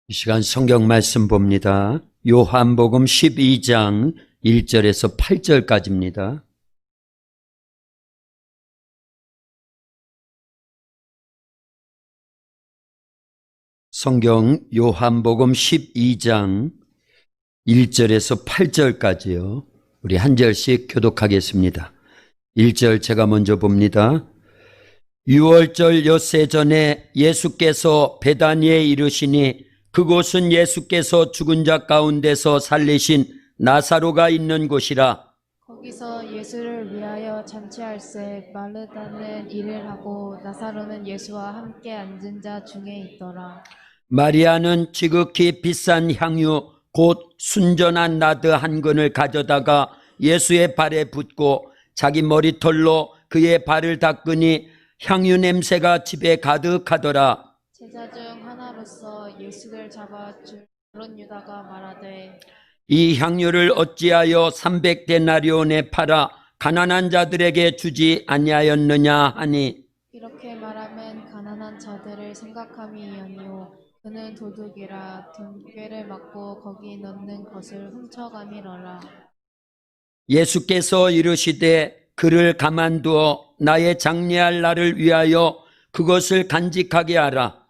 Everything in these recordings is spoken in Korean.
이 시간 성경 말씀 봅니다. 요한복음 12장 1절에서 8절까지입니다. 성경 요한복음 12장 1절에서 8절까지요. 우리 한 절씩 교독하겠습니다. 1절 제가 먼저 봅니다. 유월절 엿새 전에 예수께서 베다니에 이르시니 그곳은 예수께서 죽은 자 가운데서 살리신 나사로가 있는 곳이라. 거기서 예수를 위하여 잔치할세 마르다는 일을 하고 나사로는 예수와 함께 앉은 자 중에 있더라. 마리아는 지극히 비싼 향유 곧 순전한 나드 한 근을 가져다가 예수의 발에 붓고 자기 머리털로 그의 발을 닦으니 향유 냄새가 집에 가득하더라. 제자 중 하나로서 예수를 잡아 줄 그런 유다가 말하되 이 향유를 어찌하여 300데나리온에 팔아 가난한 자들에게 주지 아니하였느냐 하니, 이렇게 말하면 가난한 자들을 생각함이 아니요 그는 도둑이라 돈꾀를 맞고 거기 넣는 것을 훔쳐감이러라. 예수께서 이르시되 그를 가만두어 나의 장례할 날을 위하여 그것을 간직하게 하라.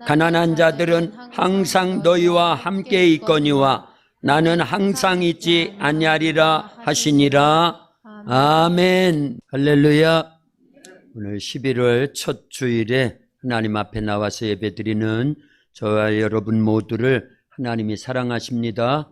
가난한 자들은 항상 너희와 함께 있거니와 나는 항상 있지 아니하리라 하시니라. 아멘. 할렐루야. 오늘 11월 첫 주일에 하나님 앞에 나와서 예배드리는 저와 여러분 모두를 하나님이 사랑하십니다.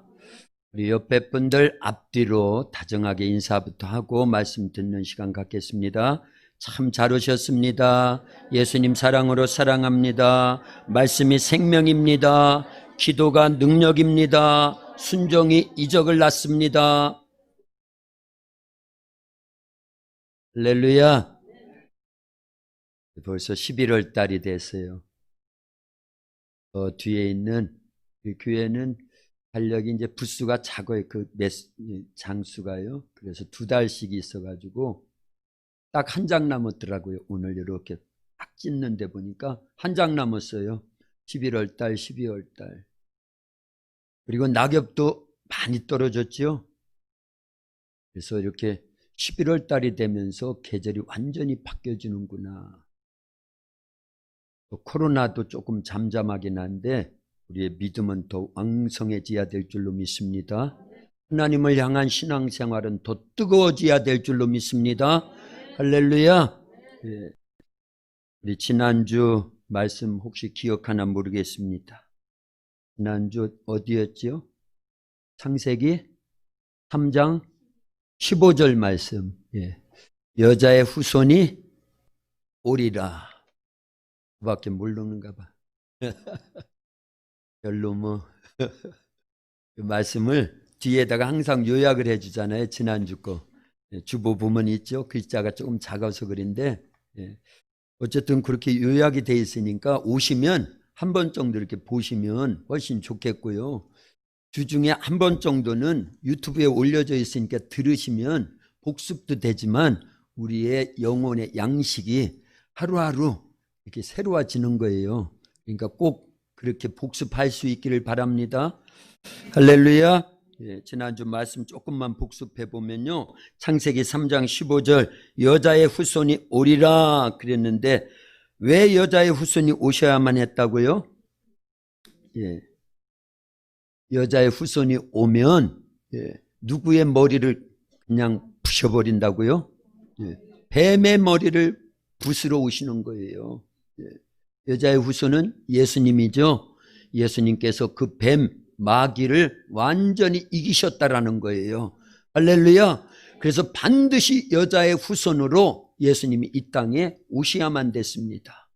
우리 옆에 분들 앞뒤로 다정하게 인사부터 하고 말씀 듣는 시간 갖겠습니다. 참 잘 오셨습니다. 예수님 사랑으로 사랑합니다. 말씀이 생명입니다. 기도가 능력입니다. 순종이 이적을 낳습니다. 할렐루야. 벌써 11월 달이 됐어요. 뒤에 있는 그 교회는 달력이 이제 부수가 작아요. 장수가요. 그래서 2달씩 있어가지고 딱 한 장 남았더라고요. 오늘 이렇게 딱 찢는데 보니까 한 장 남았어요. 11월 달, 12월 달. 그리고 낙엽도 많이 떨어졌죠. 그래서 이렇게 11월 달이 되면서 계절이 완전히 바뀌어지는구나. 코로나도 조금 잠잠하긴 한데 우리의 믿음은 더 왕성해져야 될 줄로 믿습니다. 하나님을 향한 신앙생활은 더 뜨거워져야 될 줄로 믿습니다. 할렐루야. 예. 우리 지난주 말씀 혹시 기억하나 모르겠습니다. 지난주 어디였죠? 창세기 3장 15절 말씀. 예. 여자의 후손이 오리라. 그밖에 모르는가 봐. 별로 그 말씀을 뒤에다가 항상 요약을 해주잖아요. 지난주 거. 주보 부문 있죠. 글자가 조금 작아서 그런데 어쨌든 그렇게 요약이 돼 있으니까 오시면 한 번 정도 이렇게 보시면 훨씬 좋겠고요. 주중에 한 번 정도는 유튜브에 올려져 있으니까 들으시면 복습도 되지만 우리의 영혼의 양식이 하루하루 이렇게 새로워지는 거예요. 그러니까 꼭 그렇게 복습할 수 있기를 바랍니다. 할렐루야. 예, 지난주 말씀 조금만 복습해 보면요. 창세기 3장 15절 여자의 후손이 오리라 그랬는데 왜 여자의 후손이 오셔야만 했다고요? 예, 여자의 후손이 오면 누구의 머리를 그냥 부셔버린다고요? 뱀의 머리를 부수러 오시는 거예요. 여자의 후손은 예수님이죠. 예수님께서 그 뱀 마귀를 완전히 이기셨다라는 거예요. 할렐루야. 그래서 반드시 여자의 후손으로 예수님이 이 땅에 오셔야만 됐습니다.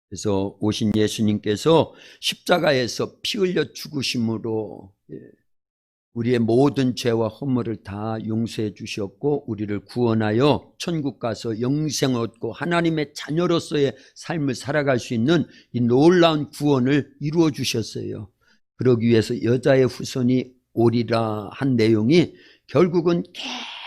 그래서 오신 예수님께서 십자가에서 피 흘려 죽으심으로 우리의 모든 죄와 허물을 다 용서해 주셨고 우리를 구원하여 천국 가서 영생 얻고 하나님의 자녀로서의 삶을 살아갈 수 있는 이 놀라운 구원을 이루어 주셨어요. 그러기 위해서 여자의 후손이 오리라 한 내용이 결국은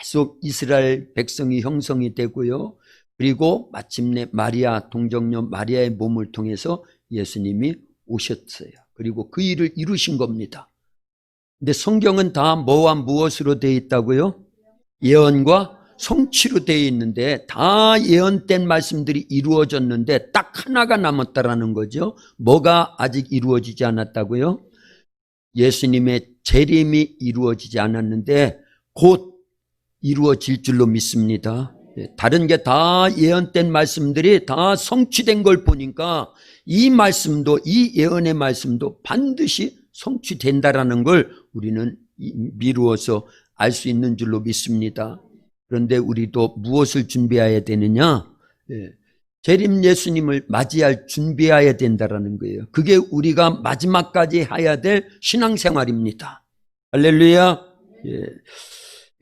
계속 이스라엘 백성이 형성이 되고요. 그리고 마침내 마리아 동정녀 마리아의 몸을 통해서 예수님이 오셨어요. 그리고 그 일을 이루신 겁니다. 근데 성경은 다 뭐와 무엇으로 되어 있다고요? 예언과 성취로 되어 있는데 다 예언된 말씀들이 이루어졌는데 딱 하나가 남았다라는 거죠. 뭐가 아직 이루어지지 않았다고요? 예수님의 재림이 이루어지지 않았는데 곧 이루어질 줄로 믿습니다. 다른 게 다 예언된 말씀들이 다 성취된 걸 보니까 이 말씀도, 이 예언의 말씀도 반드시 성취된다라는 걸 우리는 미루어서 알 수 있는 줄로 믿습니다. 그런데 우리도 무엇을 준비해야 되느냐? 재림 예수님을 맞이할 준비해야 된다라는 거예요. 그게 우리가 마지막까지 해야 될 신앙생활입니다. 할렐루야.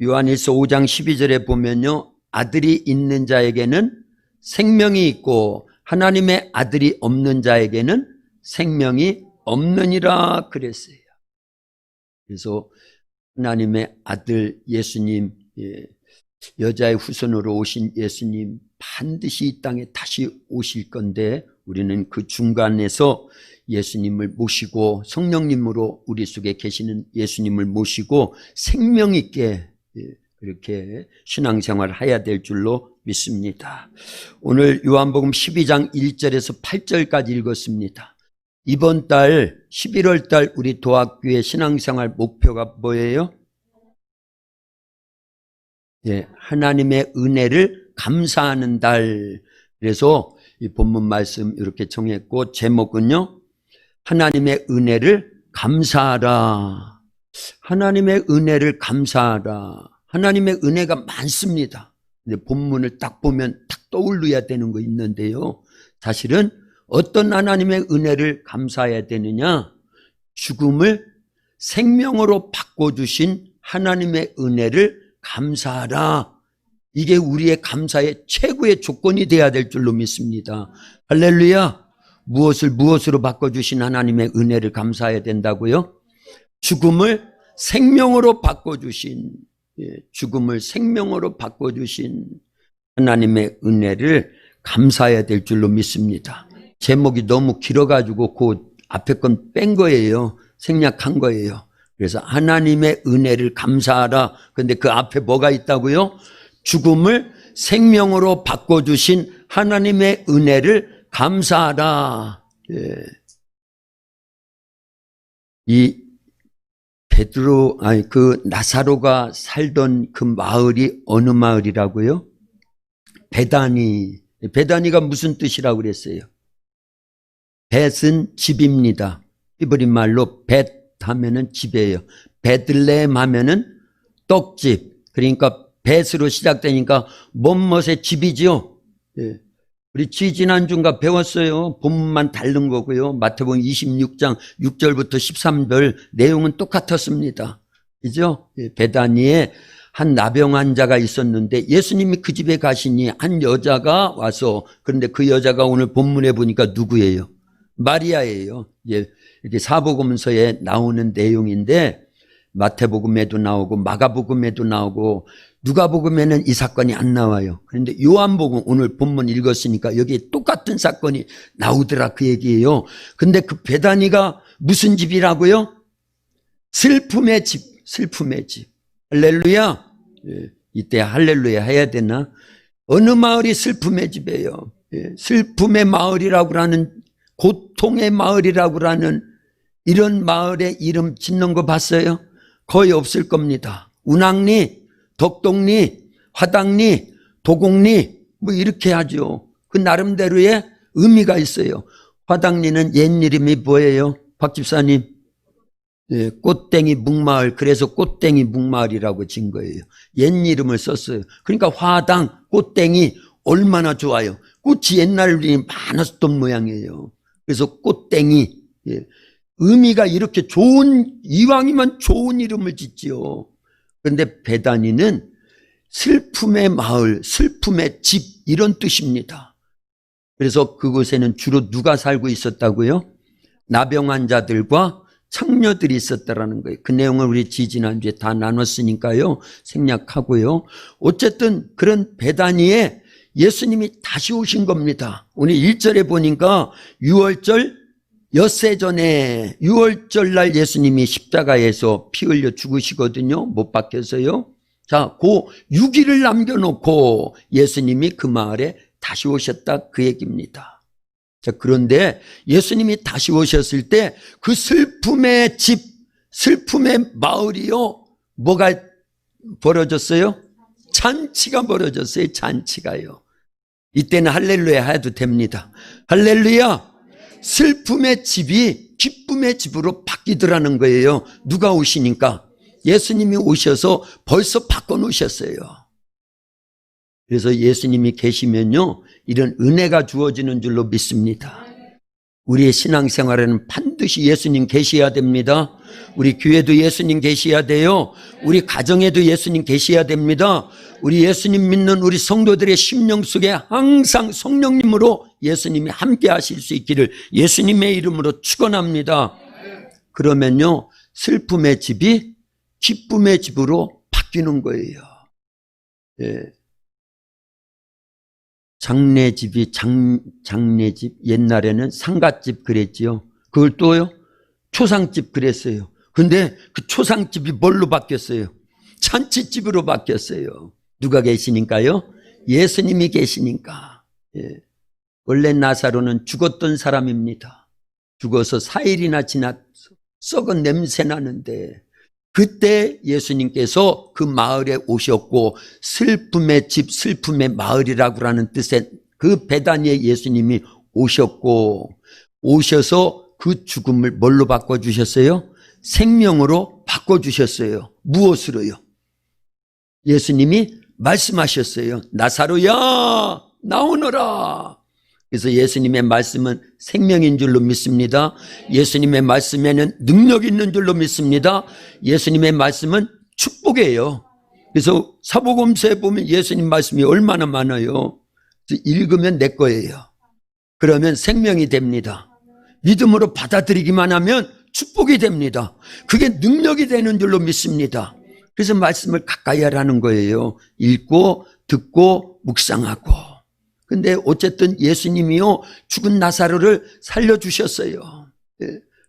요한일서 5장 12절에 보면요, 아들이 있는 자에게는 생명이 있고 하나님의 아들이 없는 자에게는 생명이 없느니라 그랬어요. 그래서 하나님의 아들 예수님, 여자의 후손으로 오신 예수님 반드시 이 땅에 다시 오실 건데 우리는 그 중간에서 예수님을 모시고 성령님으로 우리 속에 계시는 예수님을 모시고 생명 있게 그렇게 신앙생활을 해야 될 줄로 믿습니다. 오늘 요한복음 12장 1절에서 8절까지 읽었습니다. 이번 달 11월 달 우리 도학교의 신앙생활 목표가 뭐예요? 하나님의 은혜를 감사하는 달. 그래서 이 본문 말씀 이렇게 정했고 제목은요, 하나님의 은혜를 감사하라. 하나님의 은혜를 감사하라. 하나님의 은혜가 많습니다. 근데 본문을 딱 보면 딱 떠올려야 되는 거 있는데요, 사실은 어떤 하나님의 은혜를 감사해야 되느냐? 죽음을 생명으로 바꿔주신 하나님의 은혜를 감사하라. 이게 우리의 감사의 최고의 조건이 되어야 될 줄로 믿습니다. 할렐루야. 무엇으로 바꿔주신 하나님의 은혜를 감사해야 된다고요? 죽음을 생명으로 바꿔주신, 죽음을 생명으로 바꿔주신 하나님의 은혜를 감사해야 될 줄로 믿습니다. 제목이 너무 길어가지고 그 앞에 건 뺀 거예요. 생략한 거예요. 그래서 하나님의 은혜를 감사하라. 그런데 그 앞에 뭐가 있다고요? 죽음을 생명으로 바꿔주신 하나님의 은혜를 감사하라. 이 나사로가 살던 그 마을이 어느 마을이라고요? 베다니. 베다니가 무슨 뜻이라고 그랬어요? 벳은 집입니다. 히브리 말로 벳 하면은 집이에요. 베들레헴 하면은 떡집. 그러니까 벳으로 시작되니까 못못의 집이죠. 우리 지난주인가 배웠어요. 본문만 다른 거고요. 마태복음 26장 6절부터 13절 내용은 똑같았습니다. 그죠? 베다니에 한 나병 환자가 있었는데 예수님이 그 집에 가시니 한 여자가 와서, 그런데 그 여자가 오늘 본문에 보니까 누구예요? 마리아예요. 이렇게 사복음서에 나오는 내용인데 마태복음에도 나오고 마가복음에도 나오고 누가복음에는 이 사건이 안 나와요. 그런데 요한복음 오늘 본문 읽었으니까 여기에 똑같은 사건이 나오더라 그 얘기예요. 근데 그 베다니가 무슨 집이라고요? 슬픔의 집, 슬픔의 집. 할렐루야. 이때 할렐루야 해야 되나? 어느 마을이 슬픔의 집이에요? 슬픔의 마을이라고 하는, 고통의 마을이라고 하는 이런 마을에 이름 짓는 거 봤어요? 거의 없을 겁니다. 운항리, 덕동리, 화당리, 도곡리 뭐 이렇게 하죠. 그 나름대로의 의미가 있어요. 화당리는 옛 이름이 뭐예요? 박 집사님? 꽃땡이 묵마을. 그래서 꽃땡이 묵마을이라고 진 거예요. 옛 이름을 썼어요. 그러니까 화당, 꽃땡이 얼마나 좋아요. 꽃이 옛날에 많았던 모양이에요. 그래서 꽃땡이. 의미가 이렇게 좋은, 이왕이면 좋은 이름을 짓지요. 그런데 베다니는 슬픔의 마을, 슬픔의 집 이런 뜻입니다. 그래서 그곳에는 주로 누가 살고 있었다고요? 나병 환자들과 창녀들이 있었다라는 거예요. 그 내용을 우리 지난주에 다 나눴으니까요, 생략하고요. 어쨌든 그런 베다니에 예수님이 다시 오신 겁니다. 오늘 1절에 보니까 6월절 엿새 전에 6월절 날 예수님이 십자가에서 피 흘려 죽으시거든요. 못 박혀서요. 자, 그 6일을 남겨놓고 예수님이 그 마을에 다시 오셨다 그 얘기입니다. 자, 그런데 예수님이 다시 오셨을 때 그 슬픔의 집, 슬픔의 마을이요. 뭐가 벌어졌어요? 잔치가 벌어졌어요. 잔치가요. 이때는 할렐루야 해도 됩니다. 할렐루야. 슬픔의 집이 기쁨의 집으로 바뀌더라는 거예요. 누가 오시니까? 예수님이 오셔서 벌써 바꿔놓으셨어요. 그래서 예수님이 계시면요, 이런 은혜가 주어지는 줄로 믿습니다. 우리의 신앙생활에는 반드시 예수님 계셔야 됩니다. 우리 교회도 예수님 계셔야 돼요. 우리 가정에도 예수님 계셔야 됩니다. 우리 예수님 믿는 우리 성도들의 심령 속에 항상 성령님으로 예수님이 함께 하실 수 있기를 예수님의 이름으로 축원합니다. 그러면요, 슬픔의 집이 기쁨의 집으로 바뀌는 거예요. 예. 장례집이 장례집, 옛날에는 상갓집 그랬지요. 그걸 또요, 초상집 그랬어요. 근데 그 초상집이 뭘로 바뀌었어요? 잔치집으로 바뀌었어요. 누가 계시니까요? 예수님이 계시니까. 예. 원래 나사로는 죽었던 사람입니다. 죽어서 4일이나 지나서 썩은 냄새 나는데 그때 예수님께서 그 마을에 오셨고 슬픔의 집, 슬픔의 마을이라고 하는 뜻의 그 베다니에 예수님이 오셨고 오셔서 그 죽음을 뭘로 바꿔주셨어요? 생명으로 바꿔주셨어요. 무엇으로요? 예수님이 말씀하셨어요. 나사로야 나오너라. 그래서 예수님의 말씀은 생명인 줄로 믿습니다. 예수님의 말씀에는 능력 있는 줄로 믿습니다. 예수님의 말씀은 축복이에요. 그래서 사복음서에 보면 예수님 말씀이 얼마나 많아요. 읽으면 내 거예요. 그러면 생명이 됩니다. 믿음으로 받아들이기만 하면 축복이 됩니다. 그게 능력이 되는 줄로 믿습니다. 그래서 말씀을 가까이 하라는 거예요. 읽고 듣고 묵상하고. 근데 어쨌든 예수님이요, 죽은 나사로를 살려주셨어요.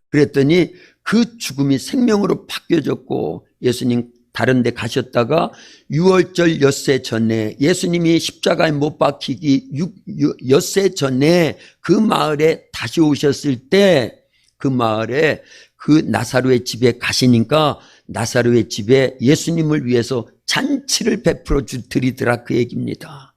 그랬더니 그 죽음이 생명으로 바뀌어졌고 예수님 다른 데 가셨다가 6월절 엿새 전에 예수님이 십자가에 못 박히기 엿새 전에 그 마을에 다시 오셨을 때 그 마을에 그 나사로의 집에 가시니까 나사로의 집에 예수님을 위해서 잔치를 베풀어 드리더라 그 얘기입니다.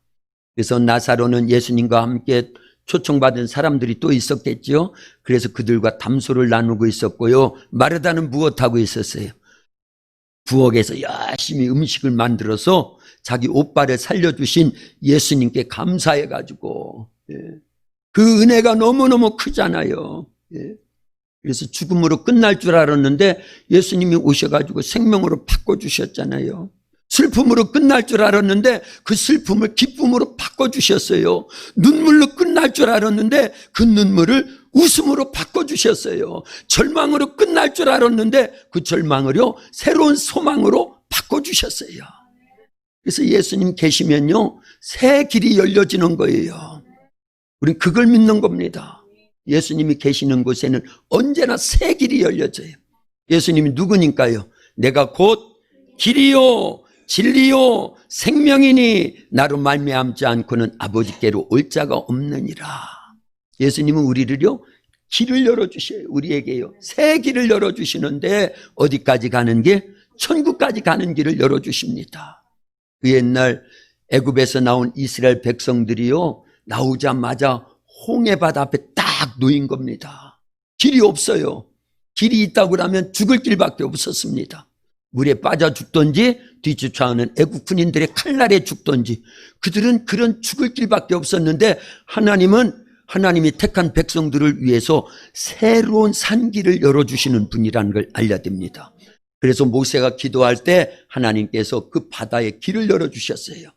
그래서 나사로는 예수님과 함께 초청받은 사람들이 또 있었겠죠. 그래서 그들과 담소를 나누고 있었고요. 마르다는 무엇하고 있었어요? 부엌에서 열심히 음식을 만들어서 자기 오빠를 살려주신 예수님께 감사해가지고, 그 은혜가 너무너무 크잖아요. 그래서 죽음으로 끝날 줄 알았는데 예수님이 오셔가지고 생명으로 바꿔주셨잖아요. 슬픔으로 끝날 줄 알았는데 그 슬픔을 기쁨으로 바꿔주셨어요. 눈물로 끝날 줄 알았는데 그 눈물을 웃음으로 바꿔주셨어요. 절망으로 끝날 줄 알았는데 그 절망을요 새로운 소망으로 바꿔주셨어요. 그래서 예수님 계시면요 새 길이 열려지는 거예요. 우린 그걸 믿는 겁니다. 예수님이 계시는 곳에는 언제나 새 길이 열려져요. 예수님이 누구니까요? 내가 곧 길이요 진리요 생명이니 나로 말미암지 않고는 아버지께로 올 자가 없느니라. 예수님은 우리를요 길을 열어주셔요. 우리에게요 새 길을 열어주시는데 어디까지 가는 길? 천국까지 가는 길을 열어주십니다. 그 옛날 애굽에서 나온 이스라엘 백성들이요 나오자마자 홍해바다 앞에 딱 놓인 겁니다. 길이 없어요. 길이 있다고 하면 죽을 길밖에 없었습니다. 물에 빠져 죽던지 뒤쫓아오는 애국 군인들의 칼날에 죽던지 그들은 그런 죽을 길밖에 없었는데 하나님이 택한 백성들을 위해서 새로운 산길을 열어주시는 분이라는 걸 알려드립니다. 그래서 모세가 기도할 때 하나님께서 그 바다에 길을 열어주셨어요.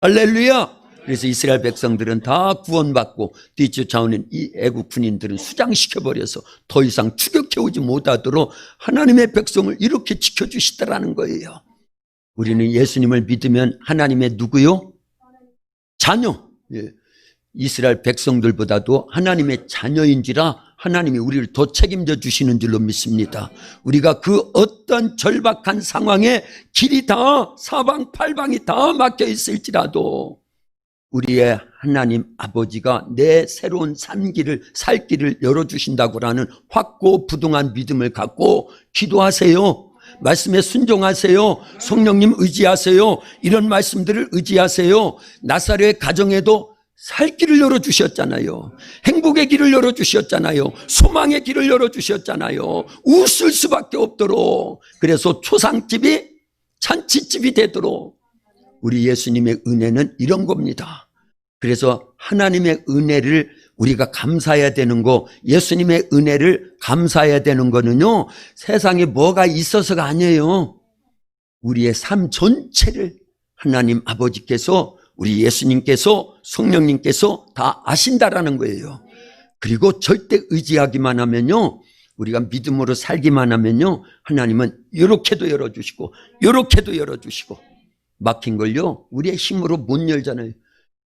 할렐루야. 그래서 이스라엘 백성들은 다 구원받고 뒤쫓아오는 이 애국 군인들은 수장시켜버려서 더 이상 추격해오지 못하도록 하나님의 백성을 이렇게 지켜주시더라는 거예요. 우리는 예수님을 믿으면 하나님의 누구요? 자녀. 이스라엘 백성들보다도 하나님의 자녀인지라 하나님이 우리를 더 책임져 주시는 줄로 믿습니다. 우리가 그 어떤 절박한 상황에 길이 다 사방팔방이 다 막혀 있을지라도 우리의 하나님 아버지가 내 새로운 살 길을 열어주신다고 하는 확고부동한 믿음을 갖고 기도하세요. 말씀에 순종하세요. 성령님 의지하세요. 이런 말씀들을 의지하세요. 나사렛의 가정에도 살 길을 열어주셨잖아요. 행복의 길을 열어주셨잖아요. 소망의 길을 열어주셨잖아요. 웃을 수밖에 없도록. 그래서 초상집이 잔치집이 되도록. 우리 예수님의 은혜는 이런 겁니다. 그래서 하나님의 은혜를 우리가 감사해야 되는 거, 예수님의 은혜를 감사해야 되는 거는요, 세상에 뭐가 있어서가 아니에요. 우리의 삶 전체를 하나님 아버지께서, 우리 예수님께서, 성령님께서 다 아신다라는 거예요. 그리고 절대 의지하기만 하면요, 우리가 믿음으로 살기만 하면요, 하나님은 이렇게도 열어주시고 이렇게도 열어주시고, 막힌 걸요 우리의 힘으로 못 열잖아요.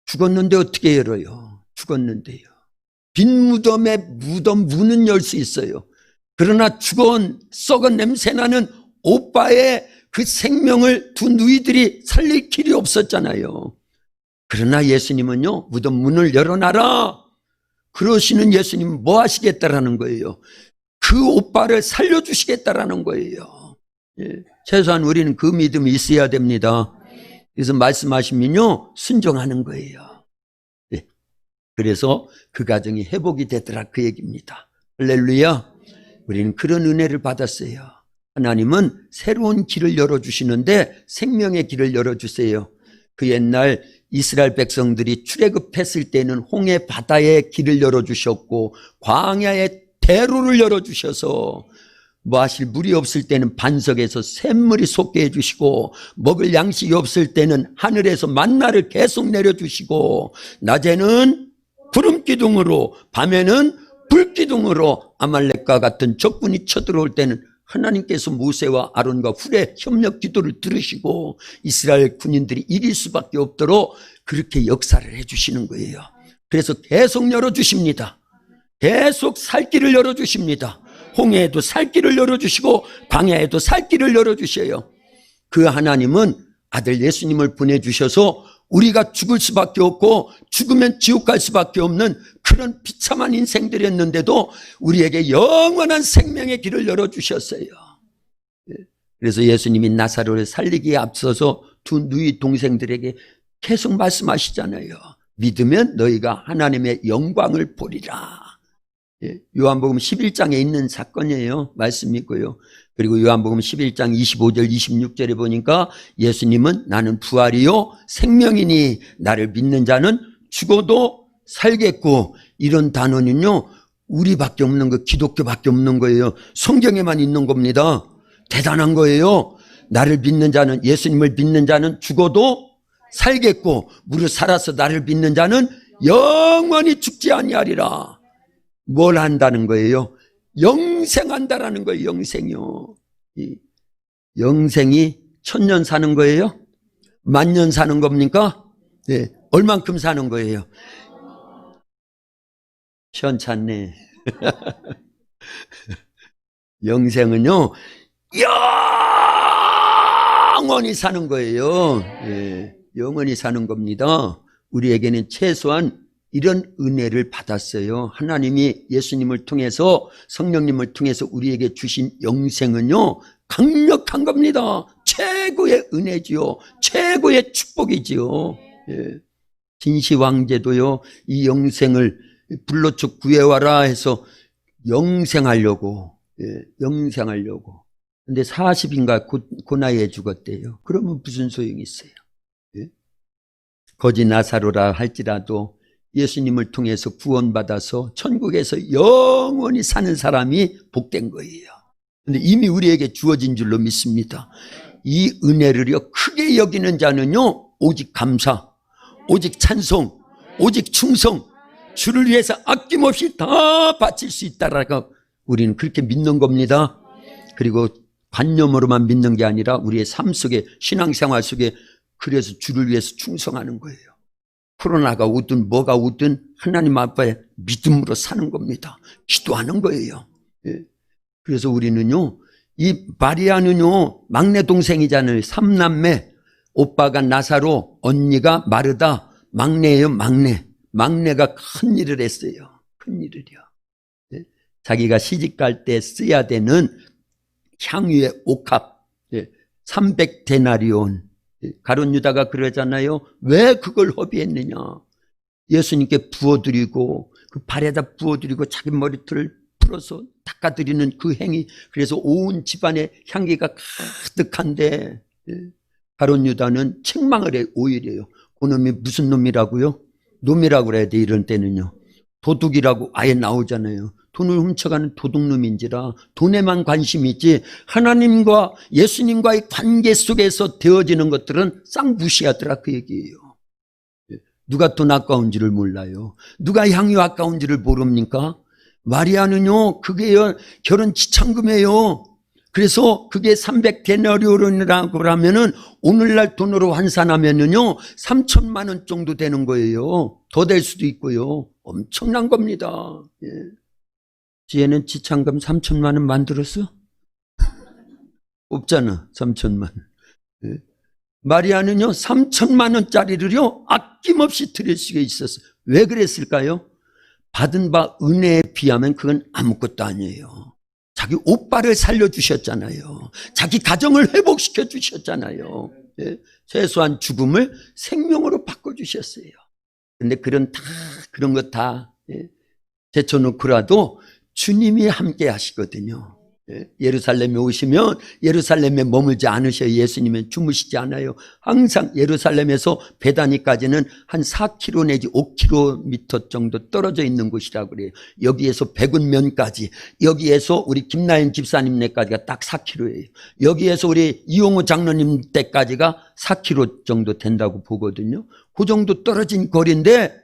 죽었는데 어떻게 열어요? 죽었는데요. 빈 무덤에 무덤 문은 열 수 있어요. 그러나 죽은 썩은 냄새나는 오빠의 그 생명을 두 누이들이 살릴 길이 없었잖아요. 그러나 예수님은요, 무덤 문을 열어놔라. 그러시는 예수님은 뭐 하시겠다라는 거예요? 그 오빠를 살려주시겠다라는 거예요. 예, 최소한 우리는 그 믿음이 있어야 됩니다. 그래서 말씀하시면요, 순종하는 거예요. 예, 그래서 그 가정이 회복이 되더라, 그 얘기입니다. 할렐루야. 우리는 그런 은혜를 받았어요. 하나님은 새로운 길을 열어주시는데 생명의 길을 열어주세요. 그 옛날 이스라엘 백성들이 출애굽했을 때는 홍해 바다의 길을 열어주셨고 광야의 대로를 열어주셔서 뭐 하실 물이 없을 때는 반석에서 샘물이 솟게 해주시고 먹을 양식이 없을 때는 하늘에서 만나를 계속 내려주시고 낮에는 구름 기둥으로 밤에는 불 기둥으로 아말렉과 같은 적군이 쳐들어올 때는 하나님께서 모세와 아론과 훌의 협력 기도를 들으시고 이스라엘 군인들이 이길 수밖에 없도록 그렇게 역사를 해주시는 거예요. 그래서 계속 열어주십니다. 계속 살 길을 열어주십니다. 홍해에도 살 길을 열어주시고 광야에도 살 길을 열어주셔요. 그 하나님은 아들 예수님을 보내주셔서 우리가 죽을 수밖에 없고 죽으면 지옥 갈 수밖에 없는 그런 비참한 인생들이었는데도 우리에게 영원한 생명의 길을 열어주셨어요. 그래서 예수님이 나사로를 살리기에 앞서서 두 누이 동생들에게 계속 말씀하시잖아요. 믿으면 너희가 하나님의 영광을 보리라. 요한복음 11장에 있는 사건이에요. 말씀이고요. 그리고 요한복음 11장 25절 26절에 보니까 예수님은 나는 부활이요 생명이니 나를 믿는 자는 죽어도 살겠고, 이런 단어는요 우리밖에 없는 거, 기독교밖에 없는 거예요. 성경에만 있는 겁니다. 대단한 거예요. 나를 믿는 자는, 예수님을 믿는 자는 죽어도 살겠고 무릇 살아서 나를 믿는 자는 영원히 죽지 아니하리라. 뭘 한다는 거예요? 영생한다라는 거예요. 영생이요. 영생이 1000년 사는 거예요? 10,000년 사는 겁니까? 네. 얼만큼 사는 거예요? 시원찮네. 영생은요 영원히 사는 거예요. 네. 영원히 사는 겁니다. 우리에게는 최소한 이런 은혜를 받았어요. 하나님이 예수님을 통해서, 성령님을 통해서 우리에게 주신 영생은요 강력한 겁니다. 최고의 은혜지요. 최고의 축복이지요. 예. 진시 왕제도요 이 영생을 불로축 구해와라 해서 영생하려고, 영생하려고. 근데 40인가 그 나이에 죽었대요. 그러면 무슨 소용이 있어요? 예? 거지 나사로라 할지라도 예수님을 통해서 구원받아서 천국에서 영원히 사는 사람이 복된 거예요. 근데 이미 우리에게 주어진 줄로 믿습니다. 이 은혜를요 크게 여기는 자는요 오직 감사, 오직 찬송, 오직 충성, 주를 위해서 아낌없이 다 바칠 수 있다라고 우리는 그렇게 믿는 겁니다. 그리고 관념으로만 믿는 게 아니라 우리의 삶 속에, 신앙생활 속에, 그래서 주를 위해서 충성하는 거예요. 코로나가 오든 뭐가 오든 하나님 앞에 믿음으로 사는 겁니다. 기도하는 거예요. 예. 그래서 우리는요, 이 마리아는요, 막내 동생이잖아요. 삼남매. 오빠가 나사로, 언니가 마르다. 막내예요, 막내. 막내가 큰 일을 했어요. 큰 일을요. 예. 자기가 시집갈 때 써야 되는 향유의 옥합, 300데나리온. 가룟 유다가 그러잖아요. 왜 그걸 허비했느냐. 예수님께 부어드리고 그 발에다 부어드리고 자기 머리털을 풀어서 닦아드리는 그 행위. 그래서 온 집안에 향기가 가득한데 가룟 유다는 책망을 해. 오히려요. 그놈이 무슨 놈이라고요? 놈이라고 그래야 돼. 이런 때는요. 도둑이라고 아예 나오잖아요. 돈을 훔쳐가는 도둑놈인지라 돈에만 관심이 있지 하나님과 예수님과의 관계 속에서 되어지는 것들은 싹 무시하더라 그 얘기예요. 누가 돈 아까운지를 몰라요. 누가 향유 아까운지를 모릅니까? 마리아는요, 그게 결혼 지참금이에요. 그래서 그게 300데나리온이라고 하면은 오늘날 돈으로 환산하면은요 3천만 원 정도 되는 거예요. 더 될 수도 있고요. 엄청난 겁니다. 예. 지혜는 지참금 3천만 원 만들었어? 없잖아. 3천만 원. 예. 마리아는요 3천만 원짜리를요 아낌없이 드릴 수가 있었어. 왜 그랬을까요? 받은 바 은혜에 비하면 그건 아무것도 아니에요. 자기 오빠를 살려주셨잖아요. 자기 가정을 회복시켜 주셨잖아요. 예. 최소한 죽음을 생명으로 바꿔주셨어요. 근데 그런 거 다 제쳐놓고라도 주님이 함께 하시거든요. 예루살렘에 오시면 예루살렘에 머물지 않으셔요. 예수님은 주무시지 않아요. 항상 예루살렘에서 베다니까지는 한 4km 내지 5km 정도 떨어져 있는 곳이라고 그래요. 여기에서 백운면까지, 여기에서 우리 김나연 집사님네까지가 딱 4km예요. 여기에서 우리 이용우 장로님 댁까지가 4km 정도 된다고 보거든요. 그 정도 떨어진 거리인데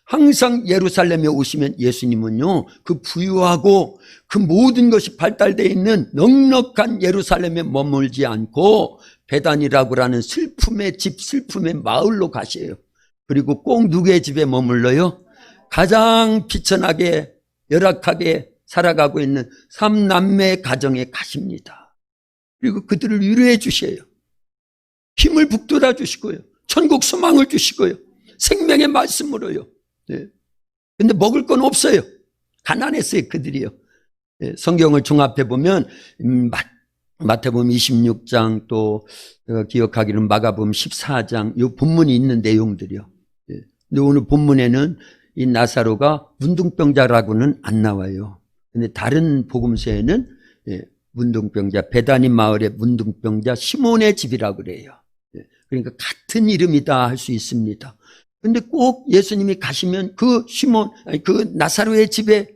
항상 예루살렘에 오시면 예수님은요 그 부유하고 그 모든 것이 발달되어 있는 넉넉한 예루살렘에 머물지 않고 베단이라고 하는 슬픔의 집, 슬픔의 마을로 가셔요. 그리고 꼭 누구의 집에 머물러요? 가장 비천하게 열악하게 살아가고 있는 삼남매 가정에 가십니다. 그리고 그들을 위로해 주셔요. 힘을 북돋아 주시고요. 천국 소망을 주시고요. 생명의 말씀으로요. 네. 근데 먹을 건 없어요. 가난했어요, 그들이요. 네. 성경을 종합해 보면 마태복음 26장 또 기억하기는 마가복음 14장 이 본문이 있는 내용들이요. 네. 근데 오늘 본문에는 이 나사로가 문둥병자라고는 안 나와요. 근데 다른 복음서에는 문둥병자, 베다니 마을의 문둥병자 시몬의 집이라고 그래요. 그러니까 같은 이름이다 할 수 있습니다. 근데 꼭 예수님이 가시면 그 그 나사로의 집에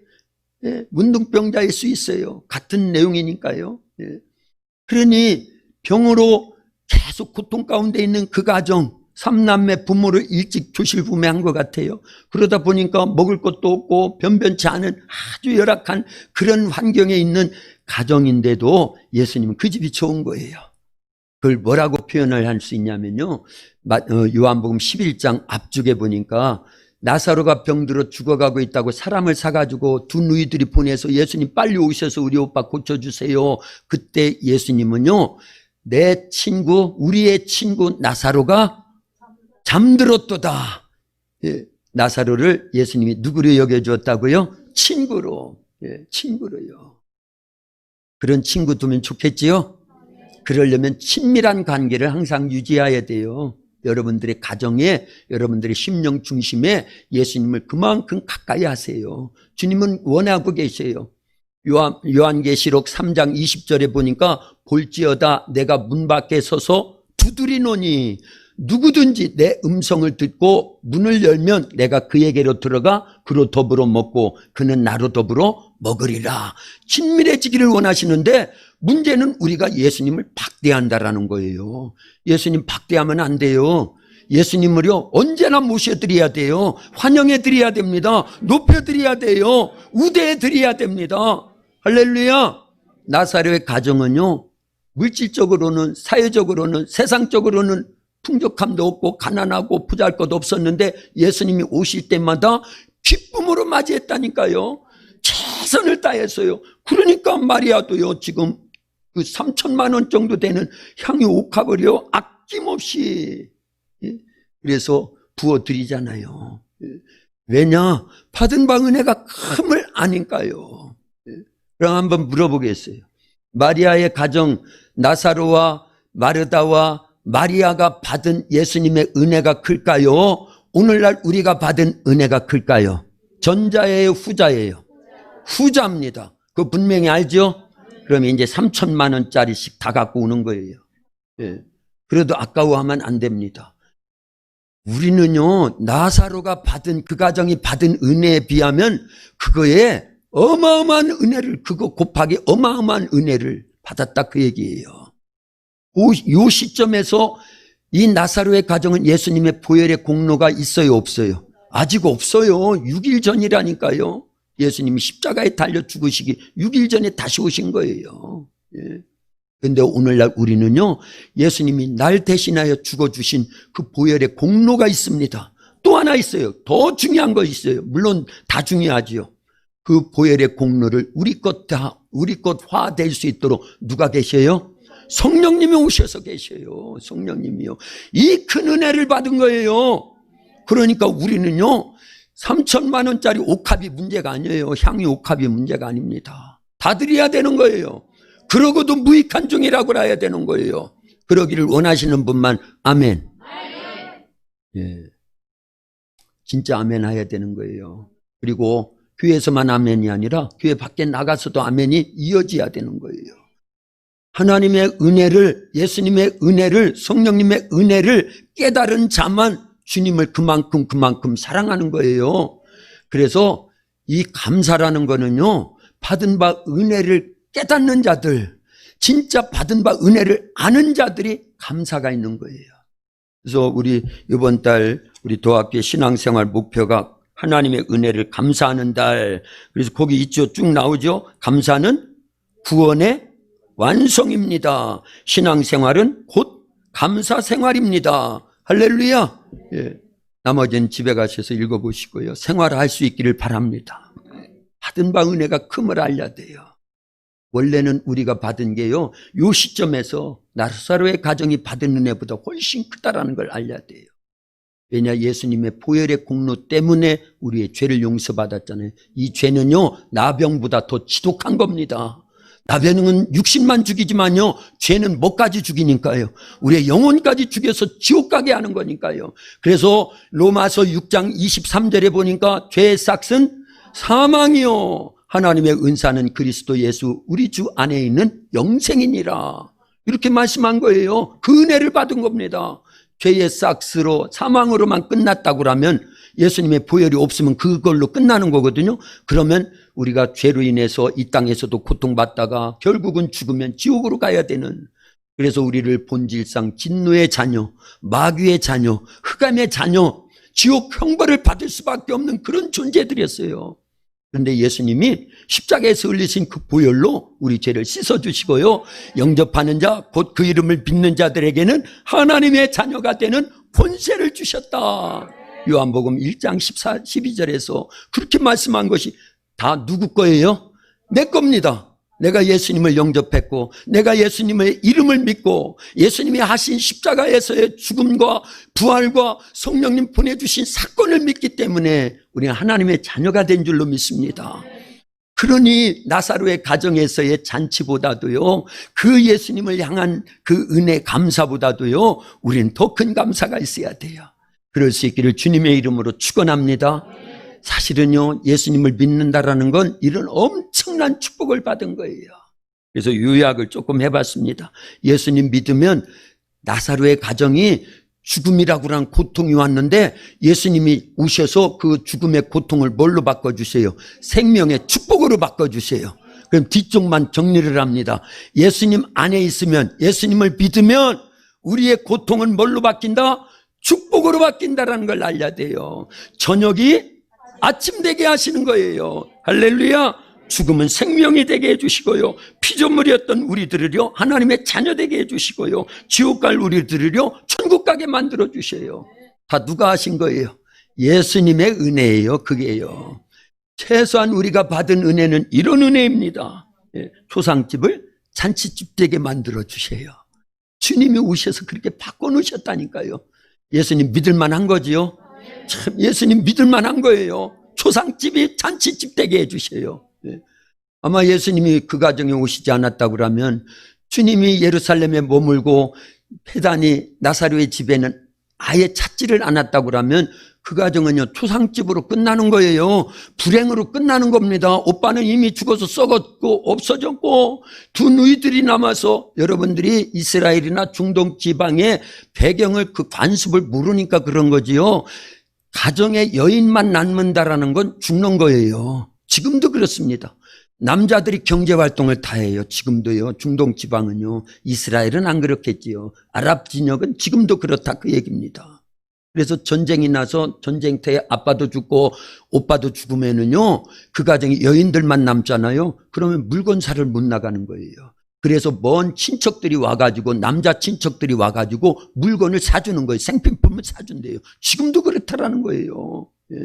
문둥병자일 수 있어요. 같은 내용이니까요. 그러니 병으로 계속 고통 가운데 있는 그 가정, 삼남매 부모를 일찍 교실부매한 것 같아요. 그러다 보니까 먹을 것도 없고 변변치 않은 아주 열악한 그런 환경에 있는 가정인데도 예수님은 그 집이 좋은 거예요. 그걸 뭐라고 표현을 할 수 있냐면요. 요한복음 11장 앞쪽에 보니까 나사로가 병들어 죽어가고 있다고 사람을 사가지고 두 누이들이 보내서 예수님 빨리 오셔서 우리 오빠 고쳐주세요. 그때 예수님은요. 내 친구, 우리의 친구 나사로가 잠들었도다. 나사로를 예수님이 누구로 여겨주었다고요? 친구로. 친구로요. 그런 친구 두면 좋겠지요? 그러려면 친밀한 관계를 항상 유지해야 돼요. 여러분들의 가정에, 여러분들의 심령 중심에 예수님을 그만큼 가까이 하세요. 주님은 원하고 계세요. 요한계시록 3장 20절에 보니까 볼지어다 내가 문 밖에 서서 두드리노니 누구든지 내 음성을 듣고 문을 열면 내가 그에게로 들어가 그로 더불어 먹고 그는 나로 더불어 먹으리라. 친밀해지기를 원하시는데 문제는 우리가 예수님을 박대한다라는 거예요. 예수님 박대하면 안 돼요. 예수님을요 언제나 모셔드려야 돼요. 환영해드려야 됩니다. 높여드려야 돼요. 우대해드려야 됩니다. 할렐루야. 나사로의 가정은요 물질적으로는 사회적으로는 세상적으로는 풍족함도 없고 가난하고 부잘것 없었는데 예수님이 오실 때마다 기쁨으로 맞이했다니까요. 최선을 다했어요. 그러니까 마리아도요, 지금 그 3천만 원 정도 되는 향유 옥합을요, 아낌없이, 그래서 부어드리잖아요. 왜냐? 받은 바 은혜가 큼을 아니까요. 그럼 한번 물어보겠어요. 마리아의 가정, 나사로와 마르다와 마리아가 받은 예수님의 은혜가 클까요? 오늘날 우리가 받은 은혜가 클까요? 전자예요, 후자예요? 후자입니다. 그거 분명히 알죠? 그러면 이제 3천만 원짜리씩 다 갖고 오는 거예요. 예. 그래도 아까워하면 안 됩니다. 우리는요, 나사로가 받은, 그 가정이 받은 은혜에 비하면 그거에 어마어마한 은혜를, 그거 곱하기 어마어마한 은혜를 받았다, 그 얘기예요. 요 시점에서 이 나사로의 가정은 예수님의 보혈의 공로가 있어요, 없어요? 아직 없어요. 6일 전이라니까요. 예수님이 십자가에 달려 죽으시기 6일 전에 다시 오신 거예요. 그런데 오늘날 우리는요, 예수님이 날 대신하여 죽어주신 그 보혈의 공로가 있습니다. 또 하나 있어요. 더 중요한 거 있어요. 물론 다 중요하지요. 그 보혈의 공로를 우리 것화 될 수 있도록 누가 계셔요? 성령님이 오셔서 계셔요. 성령님이요. 이 큰 은혜를 받은 거예요. 그러니까 우리는요, 3천만 원짜리 옥합이 문제가 아니에요. 향유 옥합이 문제가 아닙니다. 다 드려야 되는 거예요. 그러고도 무익한 종이라고 해야 되는 거예요. 그러기를 원하시는 분만 아멘. 예, 진짜 아멘 해야 되는 거예요. 그리고 교회에서만 아멘이 아니라 교회 밖에 나가서도 아멘이 이어져야 되는 거예요. 하나님의 은혜를, 예수님의 은혜를, 성령님의 은혜를 깨달은 자만 주님을 그만큼 사랑하는 거예요. 그래서 이 감사라는 거는요, 받은 바 은혜를 깨닫는 자들, 진짜 받은 바 은혜를 아는 자들이 감사가 있는 거예요. 그래서 우리 이번 달 우리 도학교 신앙생활 목표가 하나님의 은혜를 감사하는 달. 그래서 거기 있죠. 쭉 나오죠. 감사는 구원의 완성입니다. 신앙생활은 곧 감사생활입니다. 할렐루야. 예. 나머지는 집에 가셔서 읽어보시고요. 생활할 수 있기를 바랍니다. 받은 바 은혜가 큼을 알려야 돼요. 원래는 우리가 받은 게요, 요 시점에서 나사로의 가정이 받은 은혜보다 훨씬 크다라는 걸 알려야 돼요. 왜냐? 예수님의 보혈의 공로 때문에 우리의 죄를 용서받았잖아요. 이 죄는요, 나병보다 더 지독한 겁니다. 나병은 육신만 죽이지만요, 죄는 뭐까지 죽이니까요. 우리의 영혼까지 죽여서 지옥 가게 하는 거니까요. 그래서 로마서 6장 23절에 보니까 죄의 삭은 사망이요, 하나님의 은사는 그리스도 예수 우리 주 안에 있는 영생이니라. 이렇게 말씀한 거예요. 그 은혜를 받은 겁니다. 죄의 삭스로 사망으로만 끝났다고 하면 예수님의 보혈이 없으면 그걸로 끝나는 거거든요. 그러면 우리가 죄로 인해서 이 땅에서도 고통받다가 결국은 죽으면 지옥으로 가야 되는, 그래서 우리를 본질상 진노의 자녀, 마귀의 자녀, 흑암의 자녀, 지옥 형벌을 받을 수밖에 없는 그런 존재들이었어요. 그런데 예수님이 십자가에서 흘리신 그 보혈로 우리 죄를 씻어주시고요, 영접하는 자, 곧 그 이름을 믿는 자들에게는 하나님의 자녀가 되는 권세를 주셨다. 요한복음 1장 12절에서 그렇게 말씀한 것이 다 누구 거예요? 내 겁니다. 내가 예수님을 영접했고, 내가 예수님의 이름을 믿고, 예수님이 하신 십자가에서의 죽음과 부활과 성령님 보내주신 사건을 믿기 때문에 우리는 하나님의 자녀가 된 줄로 믿습니다. 그러니 나사로의 가정에서의 잔치보다도요, 그 예수님을 향한 그 은혜 감사보다도요, 우리는 더 큰 감사가 있어야 돼요. 그럴 수 있기를 주님의 이름으로 축원합니다. 사실은요, 예수님을 믿는다라는 건 이런 엄청난 축복을 받은 거예요. 그래서 요약을 조금 해봤습니다. 예수님 믿으면 나사로의 가정이 죽음이라고 하는 고통이 왔는데 예수님이 오셔서 그 죽음의 고통을 뭘로 바꿔주세요? 생명의 축복으로 바꿔주세요. 그럼 뒤쪽만 정리를 합니다. 예수님 안에 있으면, 예수님을 믿으면 우리의 고통은 뭘로 바뀐다? 축복으로 바뀐다라는 걸 알려야 돼요. 저녁이 아침 되게 하시는 거예요. 할렐루야. 죽음은 생명이 되게 해주시고요. 피조물이었던 우리들을요 하나님의 자녀 되게 해주시고요. 지옥 갈 우리들을요 천국 가게 만들어 주셔요. 다 누가 하신 거예요? 예수님의 은혜예요. 그게요. 최소한 우리가 받은 은혜는 이런 은혜입니다. 초상집을 잔치집 되게 만들어 주셔요. 주님이 오셔서 그렇게 바꿔놓으셨다니까요. 예수님 믿을만한 거지요? 참 예수님 믿을만한 거예요. 초상집이 잔치집 되게 해주셔요. 아마 예수님이 그 가정에 오시지 않았다고 그러면 주님이 예루살렘에 머물고 베다니 나사로의 집에는 아예 찾지를 않았다고 그러면 그 가정은요 초상집으로 끝나는 거예요. 불행으로 끝나는 겁니다. 오빠는 이미 죽어서 썩었고 없어졌고 두 누이들이 남아서 여러분들이 이스라엘이나 중동 지방의 배경을 그 관습을 모르니까 그런 거지요. 가정에 여인만 남는다라는 건 죽는 거예요. 지금도 그렇습니다. 남자들이 경제활동을 다 해요. 지금도요. 중동 지방은요. 이스라엘은 안 그렇겠지요. 아랍 진영은 지금도 그렇다 그 얘기입니다. 그래서 전쟁이 나서 전쟁터에 아빠도 죽고 오빠도 죽으면은요. 그 가정에 여인들만 남잖아요. 그러면 물건사를 못 나가는 거예요. 그래서 먼 친척들이 와가지고 남자 친척들이 와가지고 물건을 사주는 거예요. 생필품을 사준대요. 지금도 그렇다라는 거예요. 예.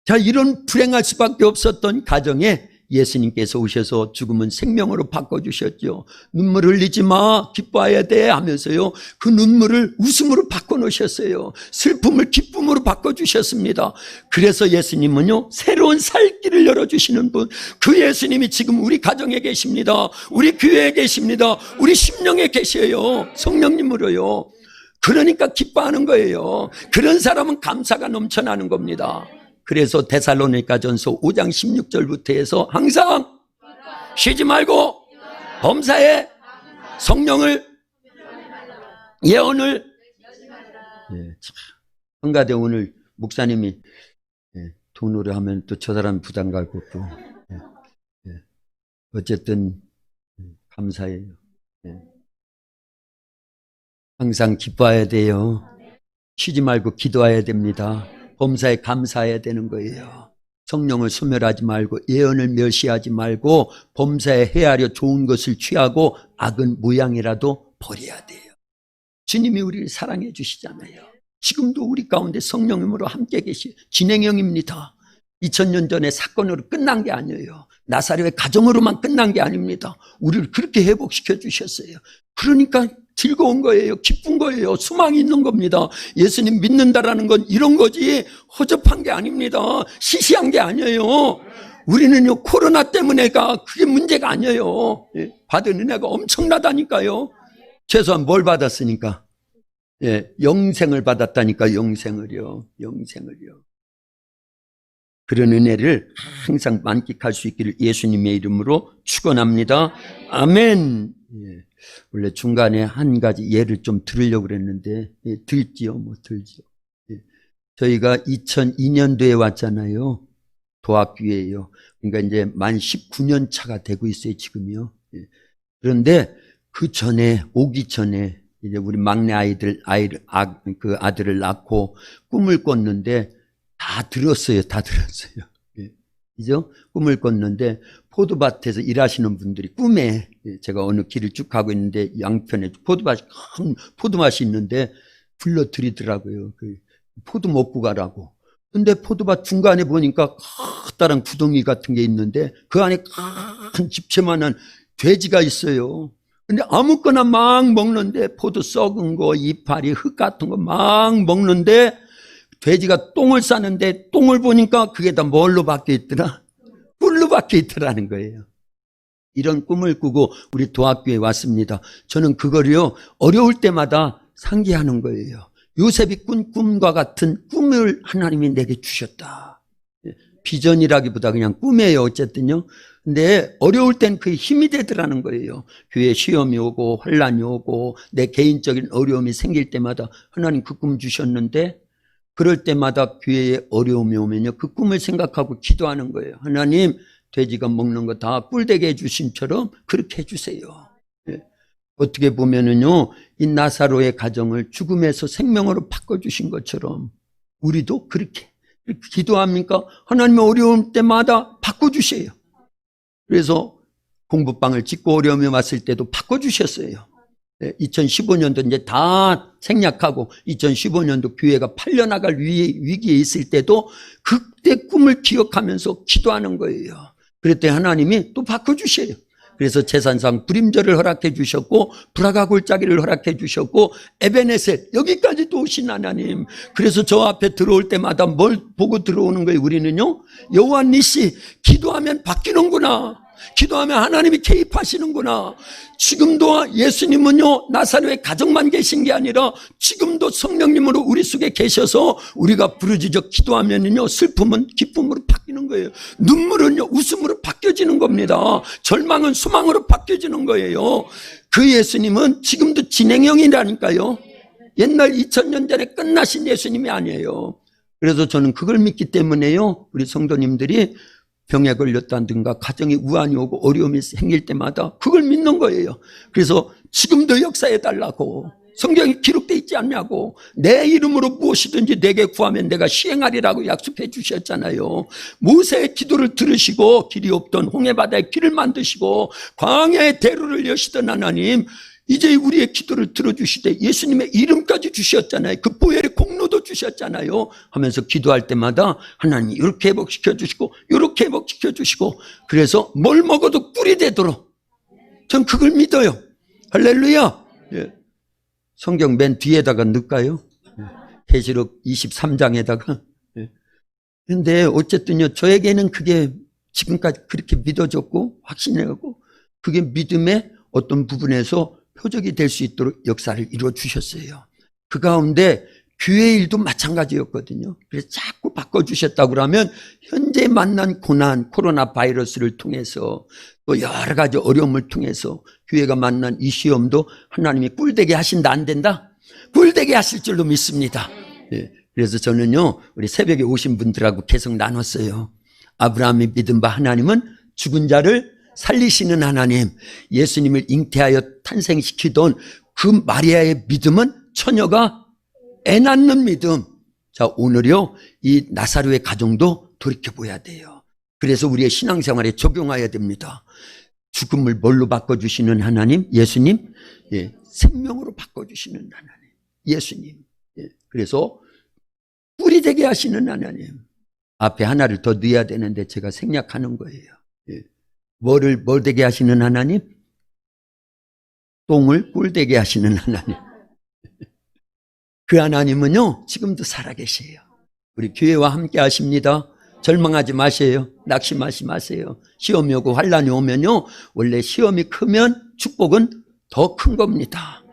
자, 이런 불행할 수밖에 없었던 가정에 예수님께서 오셔서 죽음은 생명으로 바꿔주셨죠. 눈물 흘리지 마, 기뻐해야 돼 하면서요. 그 눈물을 웃음으로 바꿔놓으셨어요. 슬픔을 기쁨으로 바꿔주셨습니다. 그래서 예수님은요, 새로운 살 길을 열어주시는 분, 그 예수님이 지금 우리 가정에 계십니다. 우리 교회에 계십니다. 우리 심령에 계셔요. 성령님으로요. 그러니까 기뻐하는 거예요. 그런 사람은 감사가 넘쳐나는 겁니다. 그래서 데살로니가전서 5장 16절부터 해서 항상 쉬지 말고 범사에 성령을 예언을 한가대 오늘 목사님이 돈으로 하면 또 저 사람 부담 갖고 또 어쨌든 감사해요. 항상 기뻐해야 돼요. 쉬지 말고 기도해야 됩니다. 범사에 감사해야 되는 거예요. 성령을 소멸하지 말고 예언을 멸시하지 말고 범사에 헤아려 좋은 것을 취하고 악은 모양이라도 버려야 돼요. 주님이 우리를 사랑해 주시잖아요. 지금도 우리 가운데 성령님으로 함께 계시 진행형입니다. 2000년 전에 사건으로 끝난 게 아니에요. 나사렛의 가정으로만 끝난 게 아닙니다. 우리를 그렇게 회복시켜 주셨어요. 그러니까 즐거운 거예요. 기쁜 거예요. 소망이 있는 겁니다. 예수님 믿는다라는 건 이런 거지 허접한 게 아닙니다. 시시한 게 아니에요. 우리는요 코로나 때문에가 그게 문제가 아니에요. 받은 은혜가 엄청나다니까요. 최소한 뭘 받았으니까? 영생을 받았다니까. 영생을요. 그런 은혜를 항상 만끽할 수 있기를 예수님의 이름으로 축원합니다. 아멘. 원래 중간에 한 가지 예를 좀 들으려고 그랬는데 들지요? 뭐 들지요. 저희가 2002년도에 왔잖아요. 도학교예요. 그러니까 이제 만 19년 차가 되고 있어요. 지금요. 그런데 그 전에 오기 전에 이제 우리 막내 그 아들을 낳고 꿈을 꿨는데 다 들었어요. 그죠? 꿈을 꿨는데 포도밭에서 일하시는 분들이 꿈에 제가 어느 길을 쭉 가고 있는데 양편에 큰 포도밭이 있는데 불러들이더라고요. 그 포도 먹고 가라고. 근데 포도밭 중간에 보니까 커다란 구덩이 같은 게 있는데 그 안에 큰 집채만한 돼지가 있어요. 근데 아무거나 막 먹는데 포도 썩은 거, 이파리, 흙 같은 거 막 먹는데 돼지가 똥을 싸는데 똥을 보니까 그게 다 뭘로 바뀌어 있더라? 꿀로 바뀌어 있더라는 거예요. 이런 꿈을 꾸고 우리 도학교에 왔습니다. 저는 그거를요 어려울 때마다 상기하는 거예요. 요셉이 꾼 꿈과 같은 꿈을 하나님이 내게 주셨다. 비전이라기보다 그냥 꿈이에요. 어쨌든요. 근데 어려울 땐 그게 힘이 되더라는 거예요. 교회에 시험이 오고 혼란이 오고 내 개인적인 어려움이 생길 때마다 하나님 그 꿈 주셨는데 그럴 때마다 교회에 어려움이 오면요 그 꿈을 생각하고 기도하는 거예요. 하나님 돼지가 먹는 거 다 꿀되게 해주심처럼 그렇게 해주세요. 어떻게 보면은요 이 나사로의 가정을 죽음에서 생명으로 바꿔주신 것처럼 우리도 그렇게 기도합니까? 하나님의 어려울 때마다 바꿔주세요. 그래서 공부방을 짓고 어려움이 왔을 때도 바꿔주셨어요. 2015년도 이제 다 생략하고 2015년도 교회가 팔려나갈 위기에 있을 때도 그때 꿈을 기억하면서 기도하는 거예요. 그랬더니 하나님이 또 바꿔주셔요. 그래서 재산상 불임절을 허락해 주셨고 브라가 골짜기를 허락해 주셨고 에베네셀 여기까지도 오신 하나님. 그래서 저 앞에 들어올 때마다 뭘 보고 들어오는 거예요. 우리는요, 여호와 니시, 기도하면 바뀌는구나. 기도하면 하나님이 개입하시는구나. 지금도 예수님은요, 나사로의 가정만 계신 게 아니라 지금도 성령님으로 우리 속에 계셔서 우리가 부르짖어 기도하면요, 슬픔은 기쁨으로 바뀌는 거예요. 눈물은요, 웃음으로 바뀌어지는 겁니다. 절망은 소망으로 바뀌어지는 거예요. 그 예수님은 지금도 진행형이라니까요. 옛날 2000년 전에 끝나신 예수님이 아니에요. 그래서 저는 그걸 믿기 때문에요, 우리 성도님들이 병에 걸렸다든가 가정에 우환이 오고 어려움이 생길 때마다 그걸 믿는 거예요. 그래서 지금도 역사해달라고, 성경에 기록되어 있지 않냐고, 내 이름으로 무엇이든지 내게 구하면 내가 시행하리라고 약속해 주셨잖아요. 모세의 기도를 들으시고 길이 없던 홍해바다에 길을 만드시고 광야의 대로를 여시던 하나님, 이제 우리의 기도를 들어주시되 예수님의 이름까지 주셨잖아요. 그 보혈의 공로도 주셨잖아요. 하면서 기도할 때마다 하나님이 이렇게 회복시켜 주시고 이렇게 회복시켜 주시고, 그래서 뭘 먹어도 꿀이 되도록, 전 그걸 믿어요. 할렐루야. 예. 성경 맨 뒤에다가 넣을까요? 계시록 23장에다가. 그런데 어쨌든요, 저에게는 그게 지금까지 그렇게 믿어졌고 확신해가고 그게 믿음의 어떤 부분에서 표적이 될 수 있도록 역사를 이루어 주셨어요. 그 가운데 교회 일도 마찬가지였거든요. 그래서 자꾸 바꿔주셨다고 그러면 현재 만난 고난, 코로나 바이러스를 통해서 또 여러 가지 어려움을 통해서 교회가 만난 이 시험도 하나님이 꿀되게 하신다, 안 된다? 꿀되게 하실 줄로 믿습니다. 예. 그래서 저는요, 우리 새벽에 오신 분들하고 계속 나눴어요. 아브라함이 믿은 바 하나님은 죽은 자를 살리시는 하나님, 예수님을 잉태하여 탄생시키던 그 마리아의 믿음은 처녀가 애 낳는 믿음. 자, 오늘요, 이 나사로의 가정도 돌이켜봐야 돼요. 그래서 우리의 신앙생활에 적용해야 됩니다. 죽음을 뭘로 바꿔주시는 하나님? 예수님? 예, 생명으로 바꿔주시는 하나님. 예수님. 예, 그래서 꿀이 되게 하시는 하나님. 앞에 하나를 더 넣어야 되는데 제가 생략하는 거예요. 예. 뭘 되게 하시는 하나님? 똥을 꿀되게 하시는 하나님. 그 하나님은요, 지금도 살아계세요. 우리 교회와 함께 하십니다. 절망하지 마세요. 낙심하지 마세요. 시험이 오고 환란이 오면요, 원래 시험이 크면 축복은 더 큰 겁니다.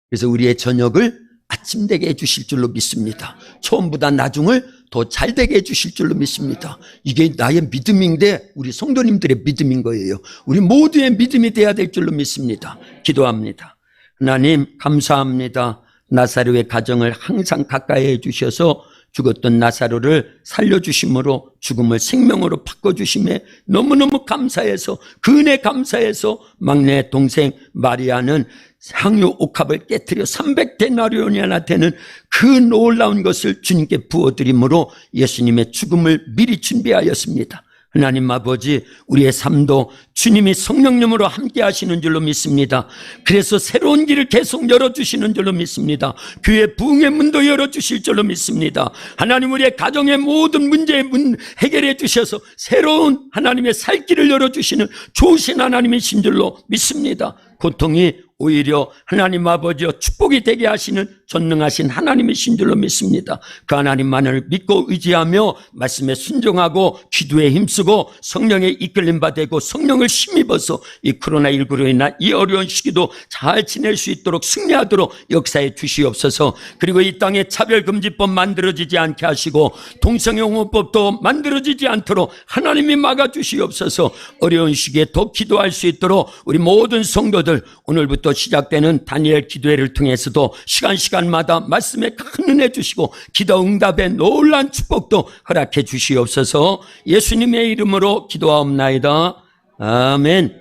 그래서 우리의 저녁을 아침 되게 해주실 줄로 믿습니다. 처음보다 나중을 더 잘 되게 해주실 줄로 믿습니다. 이게 나의 믿음인데 우리 성도님들의 믿음인 거예요. 우리 모두의 믿음이 돼야 될 줄로 믿습니다. 기도합니다. 하나님 감사합니다. 나사로의 가정을 항상 가까이 해주셔서 죽었던 나사로를 살려주심으로 죽음을 생명으로 바꿔주심에 너무너무 감사해서, 그 은혜 감사해서 막내 동생 마리아는 향유 옥합을 깨뜨려 300데나리온이나 되는 그 놀라운 것을 주님께 부어드림으로 예수님의 죽음을 미리 준비하였습니다. 하나님 아버지, 우리의 삶도 주님이 성령님으로 함께 하시는 줄로 믿습니다. 그래서 새로운 길을 계속 열어주시는 줄로 믿습니다. 교회 부흥의 문도 열어주실 줄로 믿습니다. 하나님, 우리의 가정의 모든 문제의 문 해결해 주셔서 새로운 하나님의 살 길을 열어주시는 좋으신 하나님이신 줄로 믿습니다. 고통이 오히려 하나님 아버지여 축복이 되게 하시는 전능하신 하나님이신 줄로 믿습니다. 그 하나님만을 믿고 의지하며 말씀에 순종하고 기도에 힘쓰고 성령의 이끌림 받고 성령을 힘입어서 이 코로나19로 인한 이 어려운 시기도 잘 지낼 수 있도록 승리하도록 역사해 주시옵소서. 그리고 이 땅에 차별금지법 만들어지지 않게 하시고 동성애용어법도 만들어지지 않도록 하나님이 막아주시옵소서. 어려운 시기에 더 기도할 수 있도록 우리 모든 성도들 오늘부터 시작되는 다니엘 기도회를 통해서도 시간마다 말씀에 큰 은혜 주시고 기도 응답의 놀라운 축복도 허락해 주시옵소서. 예수님의 이름으로 기도하옵나이다. 아멘.